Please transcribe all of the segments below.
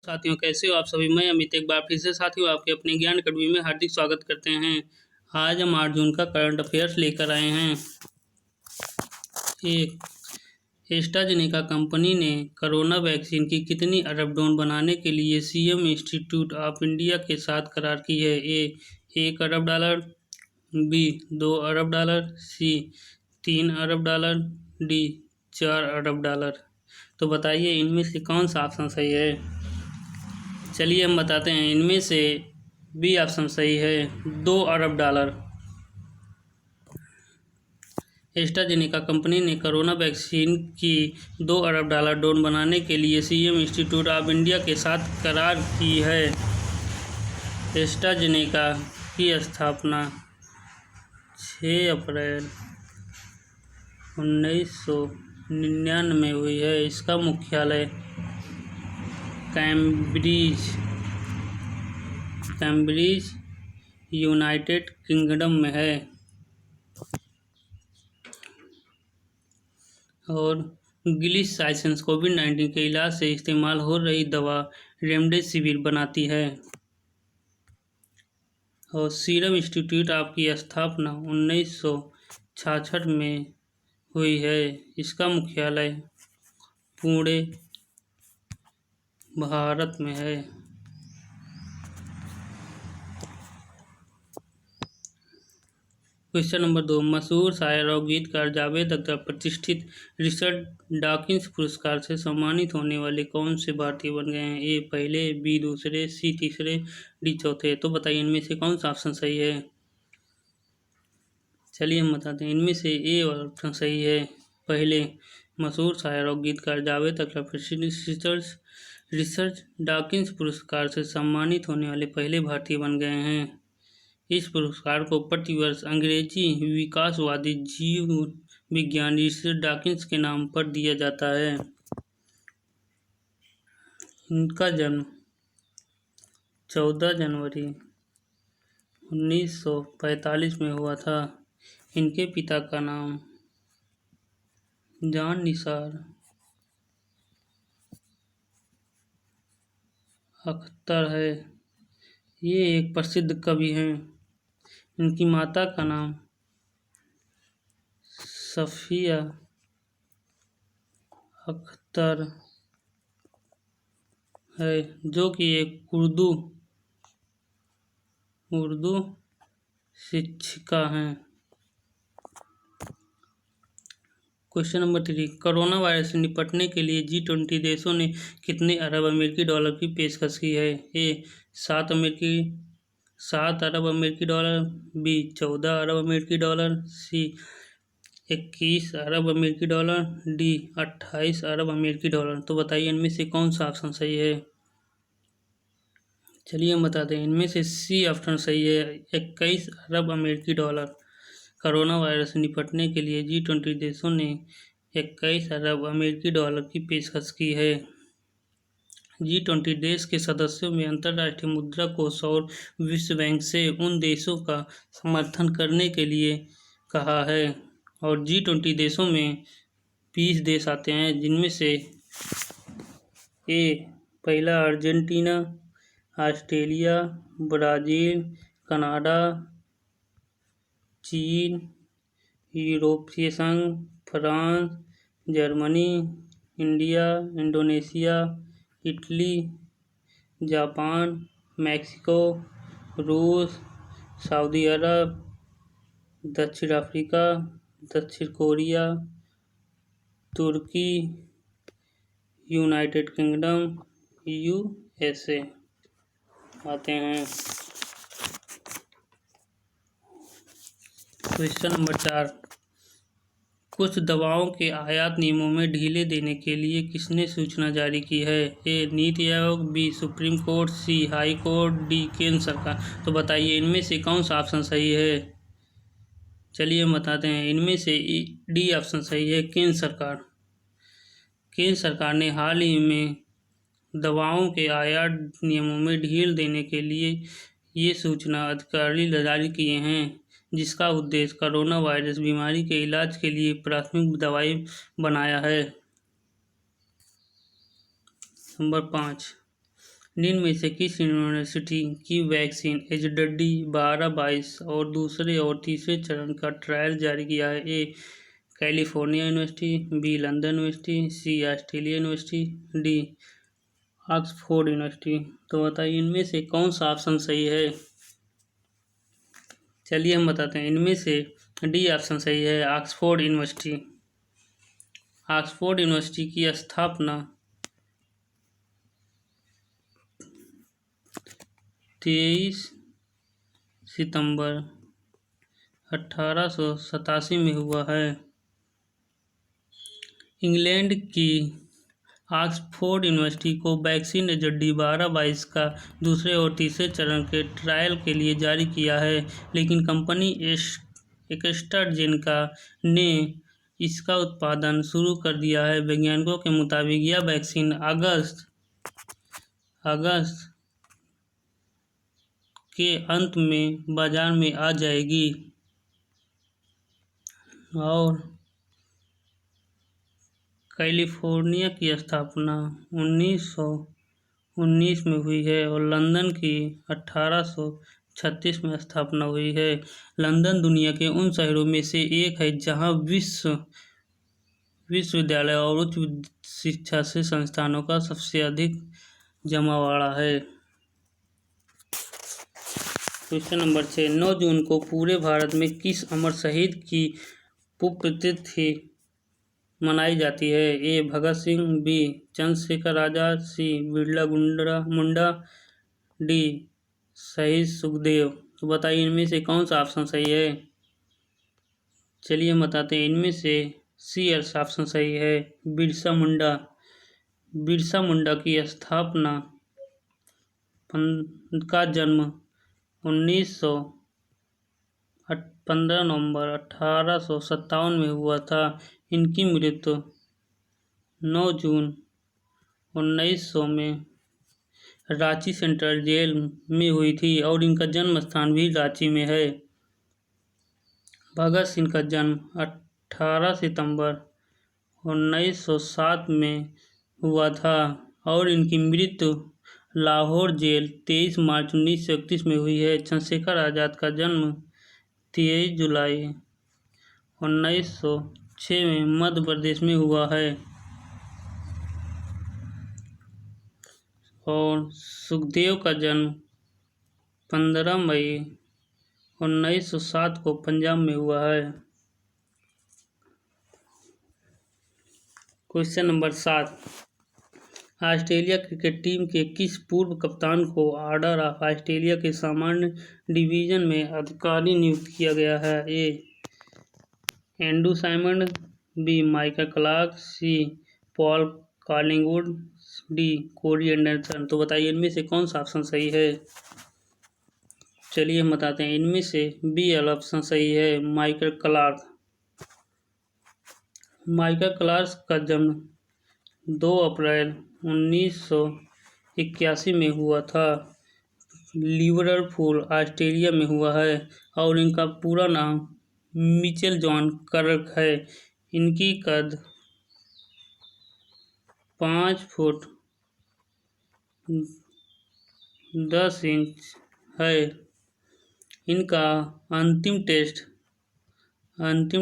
साथियों, कैसे हो आप सभी। मैं अमित एक बार फिर से साथियों आपके अपने ज्ञान अकादमी में हार्दिक स्वागत करते हैं। आज हम 8 जून का करंट अफेयर्स लेकर आए हैं। एक, एस्ट्राजेनेका कंपनी ने कोरोना वैक्सीन की कितनी अरब डोज बनाने के लिए सीरम इंस्टीट्यूट ऑफ इंडिया के साथ करार की है। ए 1 अरब डॉलर, बी 2 अरब डॉलर, सी 3 अरब डॉलर, डी 4 अरब डॉलर। तो बताइए इनमें से कौन सा ऑप्शन सही है। चलिए हम बताते हैं। इनमें से बी ऑप्शन सही है, 2 अरब डॉलर। एस्ट्राजेनेका कंपनी ने कोरोना वैक्सीन की 2 अरब डॉलर डोज बनाने के लिए सीरम इंस्टीट्यूट ऑफ इंडिया के साथ करार की है। एस्ट्राजेनेका की स्थापना 6 अप्रैल 1999 में हुई है। इसका मुख्यालय कैम्ब्रिज यूनाइटेड किंगडम में है। और गिलिस साइंस कोविड-19 के इलाज से इस्तेमाल हो रही दवा रेमडेसिविर बनाती है। और सीरम इंस्टीट्यूट ऑफ की स्थापना 1966 में हुई है। इसका मुख्यालय पुणे, भारत में है। क्वेश्चन नंबर 2, मशहूर शायर और गीतकार जावेद अख्तर प्रतिष्ठित रिचर्ड डॉकिंस पुरस्कार से सम्मानित होने वाले कौन से भारतीय बन गए हैं। ए पहले, बी दूसरे, सी तीसरे, डी चौथे। तो बताइए इनमें से कौन सा ऑप्शन सही है। चलिए हम बताते हैं। इनमें से ए ऑप्शन सही है, पहले। मशहूर शायर और गीतकार जावेद अख्तर प्रतिष्ठित रिचर्ड डॉकिंस पुरस्कार से सम्मानित होने वाले पहले भारतीय बन गए हैं। इस पुरस्कार को प्रतिवर्ष अंग्रेजी विकासवादी जीव विज्ञान रिचर्ड डॉकिंस के नाम पर दिया जाता है। इनका जन्म 14 जनवरी 1945 में हुआ था। इनके पिता का नाम जॉन निसार अख्तर है। ये एक प्रसिद्ध कवि हैं। इनकी माता का नाम सफिया अख्तर है, जो कि एक उर्दू शिक्षिका हैं। क्वेश्चन नंबर 3, कोरोना वायरस से निपटने के लिए G20 देशों ने कितने अरब अमेरिकी डॉलर की पेशकश की है। ए 7 अरब अमेरिकी डॉलर, बी 14 अरब अमेरिकी डॉलर, सी 21 अरब अमेरिकी डॉलर, डी 28 अरब अमेरिकी डॉलर। तो बताइए इनमें से कौन सा ऑप्शन सही है। चलिए हम बताते हैं। इनमें से सी ऑप्शन सही है, 21 अरब अमेरिकी डॉलर। कोरोना वायरस से निपटने के लिए G20 देशों ने 21 अरब अमेरिकी डॉलर की पेशकश की है। G20 देश के सदस्यों में अंतर्राष्ट्रीय मुद्रा कोष और विश्व बैंक से उन देशों का समर्थन करने के लिए कहा है। और G20 देशों में 20 देश आते हैं, जिनमें से ए पहला अर्जेंटीना, ऑस्ट्रेलिया, ब्राज़ील, कनाडा, चीन, यूरोपीय संघ, France, Germany, India, Indonesia, Italy, Japan, Mexico, रूस, सऊदी अरब, दक्षिण अफ्रीका, दक्षिण कोरिया, तुर्की, यूनाइटेड किंगडम, USA आते हैं। क्वेश्चन नंबर 4, कुछ दवाओं के आयात नियमों में ढीले देने के लिए किसने सूचना जारी की है। A NITI Aayog, B Supreme Court, C High Court, D केंद्र सरकार। तो बताइए इनमें से कौन सा ऑप्शन सही है। चलिए हम बताते हैं। इनमें से डी ऑप्शन सही है, केंद्र सरकार। केंद्र सरकार ने हाल ही में दवाओं के आयात नियमों में ढील देने के लिए ये सूचना अधिकारी जारी किए हैं, जिसका उद्देश्य कोरोना वायरस बीमारी के इलाज के लिए प्राथमिक दवाई बनाया है। नंबर 5, निम्न में से किस यूनिवर्सिटी की वैक्सीन HD12 और दूसरे और तीसरे चरण का ट्रायल जारी किया है? A California university, B London university, C Australia university, D Oxford university. तो बताइए इनमें से कौन सा ऑप्शन सही है? चलिए हम बताते हैं, इनमें से डी ऑप्शन सही है, ऑक्सफोर्ड यूनिवर्सिटी। ऑक्सफोर्ड यूनिवर्सिटी की स्थापना 23 सितंबर 1887 में हुआ है। इंग्लैंड की ऑक्सफोर्ड यूनिवर्सिटी को वैक्सीन HD12 का दूसरे और तीसरे चरण के ट्रायल के लिए जारी किया है, लेकिन कंपनी एस्ट्राजेनेका ने इसका उत्पादन शुरू कर दिया है। वैज्ञानिकों के मुताबिक यह वैक्सीन अगस्त के अंत में बाजार में आ जाएगी। और कैलिफोर्निया की स्थापना 1919 में हुई है और लंदन की 1836 में स्थापना हुई है। लंदन दुनिया के उन शहरों में से एक है जहां विश्वविद्यालय और उच्च शिक्षा से संस्थानों का सबसे अधिक जमावड़ा है। क्वेश्चन नंबर 6, 9 जून को पूरे भारत में किस अमर शहीद की पुण्यतिथि मनाई जाती है? ए भगत सिंह, बी चंद्रशेखर आजाद, सी बिरला मुंडा, डी शहीद सुखदेव। तो बताइए इनमें से कौन सा ऑप्शन सही है? चलिए हम बताते हैं, इनमें से सी ऑप्शन सही है, बिरसा मुंडा। बिरसा मुंडा की स्थापना का जन्म 15 नवंबर 1857 में हुआ था। इनकी मृत्यु 9 जून 1900 में रांची सेंट्रल जेल में हुई थी और इनका जन्म स्थान भी रांची में है। भगत सिंह का जन्म 18 सितंबर 1907 में हुआ था और इनकी मृत्यु लाहौर जेल 23 मार्च 1931 में हुई है। चंद्रशेखर आजाद का जन्म 23 जुलाई 1906 में मध्य प्रदेश में हुआ है और सुखदेव का जन्म 15 मई 1907 को पंजाब में हुआ है। Question number 7, Australia cricket team के किस पूर्व कप्तान को ऑर्डर ऑफ ऑस्ट्रेलिया के सामान्य डिवीजन में अधिकारी नियुक्त किया गया है? A Andrew Symonds, B Michael Clarke, C Paul Collingwood, D Corey Anderson. तो बताइए इनमें से कौन सा ऑप्शन सही है? चलिए हम बताते हैं, इनमें से बी ऑप्शन सही है, माइकल क्लार्क। माइकल क्लार्क का जन्म 2 अप्रैल 1981 में हुआ था। लिवरपूल ऑस्ट्रेलिया में हुआ है और इनका पूरा नाम मिचेल जॉन क्लार्क है। इनकी कद 5 फुट 10 इंच है। इनका अंतिम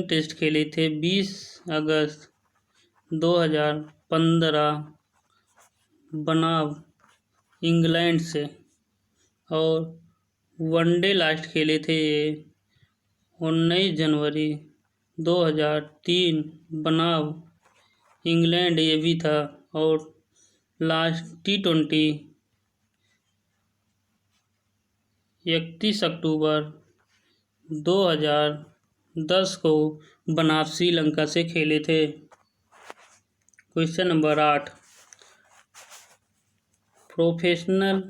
टेस्ट खेले थे 20 अगस्त 2015 बनाम इंग्लैंड से और वनडे लास्ट खेले थे 19 जनवरी 2003 बनाम इंग्लैंड ये भी था और लास्ट T20 31 अक्टूबर 2010 को बनाम श्रीलंका से खेले थे। Question number 8, professional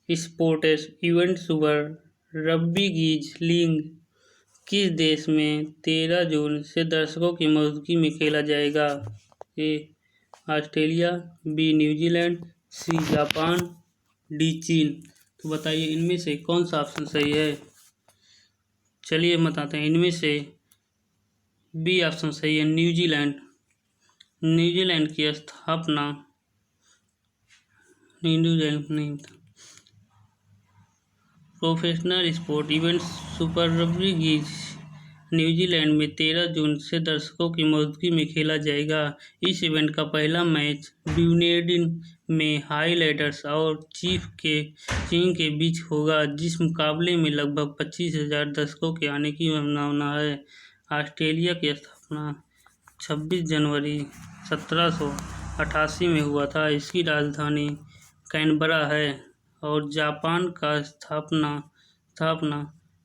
sports event super rugby league किस देश में 13 जून से दर्शकों की मौजूदगी में खेला जाएगा? A Australia, B New Zealand, C Japan, D चीन। तो बताइए इनमें से कौन सा ऑप्शन सही है? चलिए बताते हैं, इनमें से बी ऑप्शन सही है, न्यूजीलैंड। न्यूजीलैंड की स्थापना इंडिविजुअल नहीं था। Professional sport event super rugby league New Zealand में 13 जून से दर्शकों की मौजूदगी में खेला जाएगा। इस इवेंट का पहला मैच ड्यूनेडिन में हाईलैंडर्स और चीफ के बीच होगा, जिस मुकाबले में लगभग 25,000 दर्शकों के आने की संभावना है। ऑस्ट्रेलिया की स्थापना 26 जनवरी 1788 में हुआ था। इसकी राजधानी कैनबरा है। और जापान का स्थापना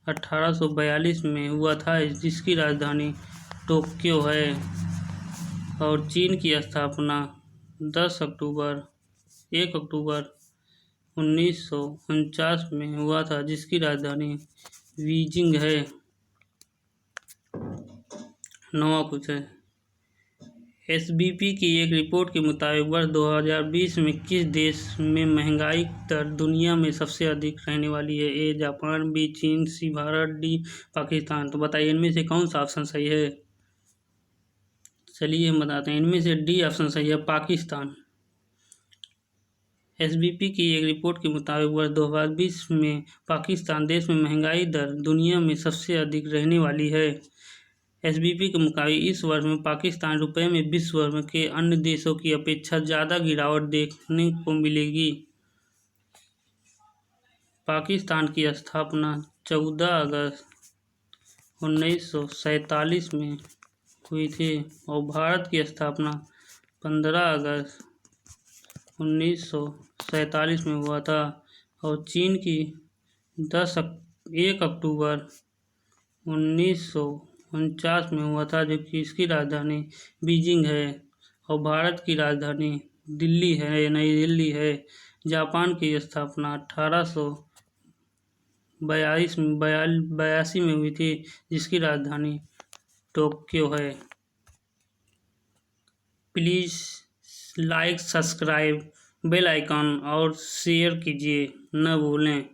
1842 में हुआ था, जिसकी राजधानी टोक्यो है। और चीन की स्थापना 1 अक्टूबर 1949 में हुआ था, जिसकी राजधानी बीजिंग है। 9वां क्वेश्चन, एसबीपी की एक रिपोर्ट के मुताबिक वर्ष 2020 में किस देश में महंगाई दर दुनिया में सबसे अधिक रहने वाली है? ए जापान, बी चीन, सी भारत, डी पाकिस्तान। तो बताइए इनमें से कौन सा ऑप्शन सही है? चलिए हम बताते हैं, इनमें से डी ऑप्शन सही है, पाकिस्तान। एसबीपी की एक रिपोर्ट के मुताबिक वर्ष 2020 में पाकिस्तान देश में महंगाई दर दुनिया में सबसे अधिक रहने वाली है। एसबीपी के मुताबिक इस वर्ष में पाकिस्तान रुपये में विश्व भर के अन्य देशों की अपेक्षा ज़्यादा गिरावट देखने को मिलेगी। पाकिस्तान की स्थापना 14 अगस्त 1947 में हुई थी और भारत की स्थापना 15 अगस्त 1947 में हुआ था। और चीन की 1 अक्टूबर 1949 में हुआ था, जो कि इसकी राजधानी बीजिंग है। और भारत की राजधानी दिल्ली है, नई दिल्ली है। जापान की स्थापना 1882 में हुई थी, जिसकी राजधानी टोक्यो है। Please like, subscribe, bell icon और शेयर कीजिए न भूलें।